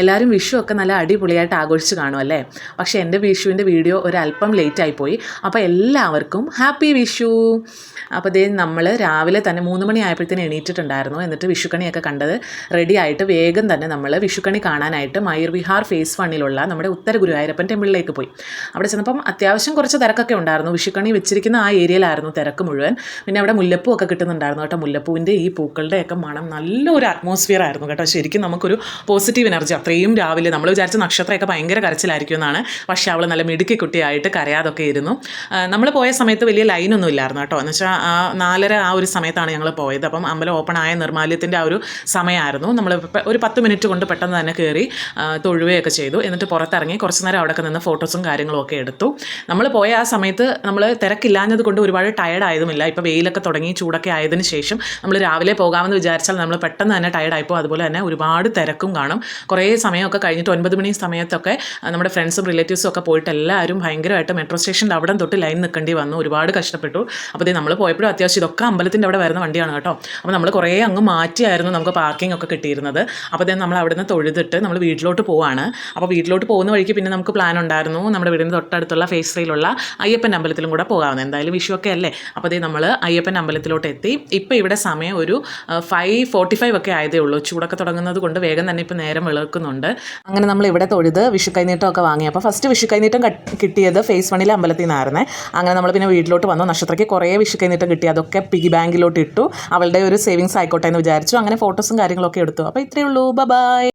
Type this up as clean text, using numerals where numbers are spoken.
എല്ലാവരും വിഷു ഒക്കെ നല്ല അടിപൊളിയായിട്ട് ആഘോഷിച്ച് കാണുമല്ലേ? പക്ഷേ എൻ്റെ വിഷുവിൻ്റെ വീഡിയോ ഒരല്പം ലേറ്റായിപ്പോയി. അപ്പോൾ എല്ലാവർക്കും ഹാപ്പി വിഷു. അപ്പോൾ ദേ നമ്മൾ രാവിലെ തന്നെ 3 മണി ആയപ്പോഴത്തേന് എണീറ്റിട്ടുണ്ടായിരുന്നു. എന്നിട്ട് വിഷുക്കണിയൊക്കെ കണ്ടത് റെഡി ആയിട്ട് വേഗം തന്നെ നമ്മൾ വിഷുക്കണി കാണാനായിട്ട് മയൂർ വിഹാർ ഫേസ് 1 നമ്മുടെ ഉത്തര ഗുരുവായൂരപ്പൻ ടെമ്പിളിലേക്ക് പോയി. അവിടെ ചെന്നപ്പം അത്യാവശ്യം കുറച്ച് തിരക്കൊക്കെ ഉണ്ടായിരുന്നു. വിഷുക്കണി വെച്ചിരിക്കുന്ന ആ ഏരിയയിലായിരുന്നു തിരക്ക് മുഴുവൻ. പിന്നെ അവിടെ മുല്ലപ്പൂ ഒക്കെ കിട്ടുന്നുണ്ടായിരുന്നു കേട്ടോ. മുല്ലപ്പൂവിൻ്റെ ഈ പൂക്കളുടെയൊക്കെ മണം നല്ലൊരു അറ്റ്മോസ്ഫിയർ ആയിരുന്നു കേട്ടോ. ശരിക്കും നമുക്കൊരു പോസിറ്റീവ് എനർജി. അത്രയും രാവിലെ നമ്മൾ വിചാരിച്ച നക്ഷത്രമൊക്കെ ഭയങ്കര കരച്ചിലായിരിക്കും എന്നാണ്. പക്ഷേ അവൾ നല്ല മിടുക്കി കുട്ടിയായിട്ട് കരയാതൊക്കെ ഇരുന്നു. നമ്മൾ പോയ സമയത്ത് വലിയ ലൈനൊന്നും ഇല്ലായിരുന്നു കേട്ടോ. എന്ന് വെച്ചാൽ 4:30 ആ ഒരു സമയത്താണ് ഞങ്ങൾ പോയത്. അപ്പം അമ്പലം ഓപ്പൺ ആയ നിർമ്മാല്യത്തിൻ്റെ ആ ഒരു സമയമായിരുന്നു. നമ്മൾ ഒരു 10 മിനിറ്റ് കൊണ്ട് പെട്ടെന്ന് തന്നെ കയറി തൊഴുകയൊക്കെ ചെയ്തു. എന്നിട്ട് പുറത്തിറങ്ങി കുറച്ച് നേരം അവിടെ നിന്ന് ഫോട്ടോസും കാര്യങ്ങളും ഒക്കെ എടുത്തു. നമ്മൾ പോയ ആ സമയത്ത് നമ്മൾ തിരക്കില്ലാഞ്ഞത് കൊണ്ട് ഒരുപാട് ടയർഡ് ആയതുമില്ല. ഇപ്പോൾ വെയിലൊക്കെ തുടങ്ങി ചൂടൊക്കെ ആയതിന് ശേഷം നമ്മൾ രാവിലെ പോകാമെന്ന് വിചാരിച്ചാൽ നമ്മൾ പെട്ടെന്ന് തന്നെ ടയർഡായിപ്പോൾ. അതുപോലെ തന്നെ ഒരുപാട് തിരക്കും കാണും. കുറേ സമയമൊക്കെ കഴിഞ്ഞിട്ട് 9 മണി സമയത്തൊക്കെ നമ്മുടെ ഫ്രണ്ട്സും റിലേറ്റീവ്സും ഒക്കെ പോയിട്ട് എല്ലാവരും ഭയങ്കരമായിട്ട് മെട്രോ സ്റ്റേഷൻ്റെ അവിടെ തൊട്ട് ലൈൻ നിൽക്കേണ്ടി വന്നു. ഒരുപാട് കഷ്ടപ്പെട്ടു. അപ്പോൾ നമ്മൾ പോയപ്പോഴും അത്യാവശ്യം ഇതൊക്കെ അമ്പലത്തിൻ്റെ അവിടെ വരുന്ന വണ്ടിയാണ് കേട്ടോ. അപ്പോൾ നമ്മൾ കുറേ അങ്ങ് മാറ്റിയായിരുന്നു നമുക്ക് പാർക്കിംഗ് ഒക്കെ കിട്ടിയിരുന്നത്. അപ്പോൾ നമ്മൾ അവിടെ നിന്ന് തൊഴുതിട്ട് നമ്മൾ വീട്ടിലോട്ട് പോവാണ്. അപ്പോൾ വീട്ടിലോട്ട് പോകുന്ന വഴിക്ക് പിന്നെ നമുക്ക് പ്ലാൻ ഉണ്ടായിരുന്നു നമ്മുടെ വീടിന് തൊട്ടടുത്തുള്ള ഫേസ് 3 അയ്യപ്പൻ അമ്പലത്തിലും കൂടെ പോകാമെന്ന്. എന്തായാലും വിഷുവൊക്കെ അല്ലേ. അപ്പോൾ നമ്മൾ അയ്യപ്പൻ അമ്പലത്തിലോട്ട് എത്തി. ഇപ്പോൾ ഇവിടെ സമയം ഒരു 5:45 ഒക്കെ ആയതേ ഉള്ളൂ. ചൂടൊക്കെ തുടങ്ങുന്നത് കൊണ്ട് വേഗം തന്നെ ഇപ്പോൾ നേരം വിളക്കുന്നുണ്ട്. അങ്ങനെ നമ്മൾ ഇവിടെ തൊഴുത് വിഷു കൈനീട്ടമൊക്കെ വാങ്ങി. അപ്പോൾ ഫസ്റ്റ് വിഷു കൈനീട്ടം കിട്ടിയത് ഫേസ് 1 അമ്പലത്തിൽ നിന്നായിരുന്നേ. അങ്ങനെ നമ്മൾ പിന്നെ വീട്ടിലോട്ട് വന്നു. നക്ഷത്രയ്ക്ക് കുറേ വിഷു കൈനീട്ടം കിട്ടി. അതൊക്കെ പിഗി ബാങ്കിലോട്ട് ഇട്ടു. അവളുടെ ഒരു സേവിങ്സ് ആയിക്കോട്ടെ എന്ന് വിചാരിച്ചു. അങ്ങനെ ഫോട്ടോസും കാര്യങ്ങളൊക്കെ എടുത്തു. അപ്പോൾ ഇത്രയേ ഉള്ളൂ. ബൈ.